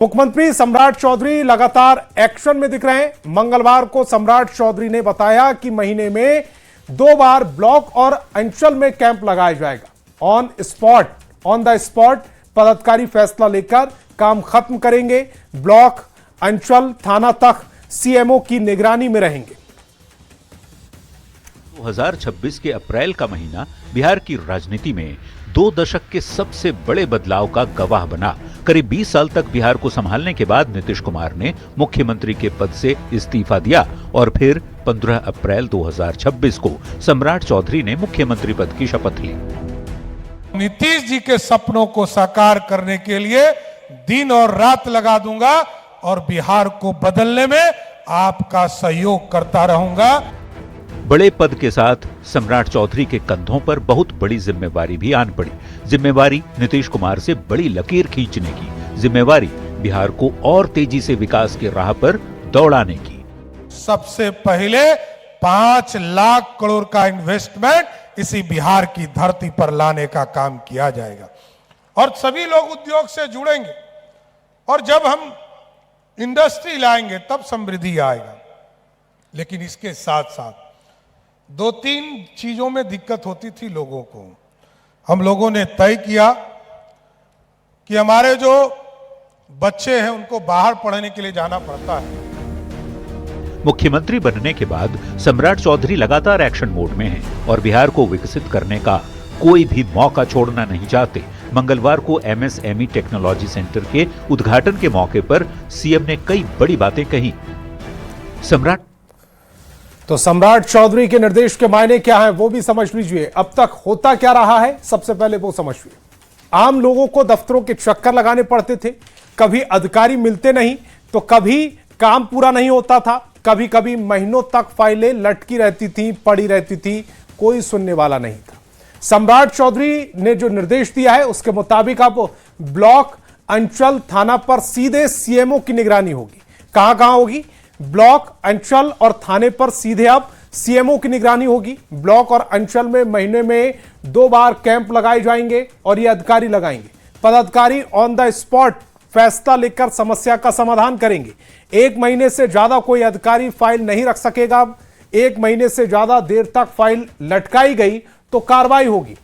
मुख्यमंत्री सम्राट चौधरी लगातार एक्शन में दिख रहे हैं। मंगलवार को सम्राट चौधरी ने बताया कि महीने में 2 बार ब्लॉक और अंचल में कैंप लगाया जाएगा। ऑन द स्पॉट पदाधिकारी फैसला लेकर काम खत्म करेंगे। ब्लॉक, अंचल, थाना तक सीएमओ की निगरानी में रहेंगे। 2026 के अप्रैल का महीना बिहार की राजनीति में 2 दशक के सबसे बड़े बदलाव का गवाह बना। करीब 20 साल तक बिहार को संभालने के बाद नीतीश कुमार ने मुख्यमंत्री के पद से इस्तीफा दिया और फिर 15 अप्रैल 2026 को सम्राट चौधरी ने मुख्यमंत्री पद की शपथ ली। नीतीश जी के सपनों को साकार करने के लिए दिन और रात लगा दूंगा और बिहार को बदलने में आपका सहयोग करता रहूंगा। बड़े पद के साथ सम्राट चौधरी के कंधों पर बहुत बड़ी जिम्मेवारी भी आन पड़ी। जिम्मेवारी नीतीश कुमार से बड़ी लकीर खींचने की, जिम्मेवारी बिहार को और तेजी से विकास की राह पर दौड़ाने की। सबसे पहले 5 लाख करोड़ का इन्वेस्टमेंट इसी बिहार की धरती पर लाने का काम किया जाएगा और सभी लोग उद्योग से जुड़ेंगे और जब हम इंडस्ट्री लाएंगे तब समृद्धि आएगा। लेकिन इसके साथ साथ 2-3 चीजों में दिक्कत होती थी लोगों को। हम लोगों ने तय किया कि हमारे जो बच्चे हैं उनको बाहर पढ़ने के लिए जाना पड़ता है। मुख्यमंत्री बनने के बाद सम्राट चौधरी लगातार एक्शन मोड में हैं और बिहार को विकसित करने का कोई भी मौका छोड़ना नहीं चाहते। मंगलवार को एमएसएमई टेक्नोलॉजी सेंटर के उद्घाटन के मौके पर सीएम ने कई बड़ी बातें कही। सम्राट चौधरी के निर्देश के मायने क्या हैं वो भी समझ लीजिए। अब तक होता क्या रहा है सबसे पहले वो समझिए। आम लोगों को दफ्तरों के चक्कर लगाने पड़ते थे, कभी अधिकारी मिलते नहीं तो कभी काम पूरा नहीं होता था, कभी कभी महीनों तक फाइलें लटकी रहती थी, पड़ी रहती थी, कोई सुनने वाला नहीं था। सम्राट चौधरी ने जो निर्देश दिया है उसके मुताबिक अब ब्लॉक, अंचल, थाना पर सीधे सीएमओ की निगरानी होगी। कहां होगी? ब्लॉक, अंचल और थाने पर सीधे अब सीएमओ की निगरानी होगी। ब्लॉक और अंचल में महीने में 2 बार कैंप लगाए जाएंगे और ये अधिकारी लगाएंगे। पदाधिकारी ऑन द स्पॉट फैसला लेकर समस्या का समाधान करेंगे। 1 महीने से ज्यादा कोई अधिकारी फाइल नहीं रख सकेगा। 1 महीने से ज्यादा देर तक फाइल लटकाई गई तो कार्रवाई होगी।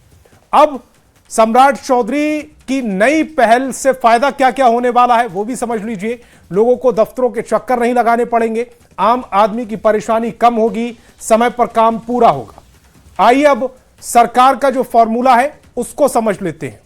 अब सम्राट चौधरी की नई पहल से फायदा क्या क्या होने वाला है वो भी समझ लीजिए। लोगों को दफ्तरों के चक्कर नहीं लगाने पड़ेंगे, आम आदमी की परेशानी कम होगी, समय पर काम पूरा होगा। आइए अब सरकार का जो फॉर्मूला है उसको समझ लेते हैं।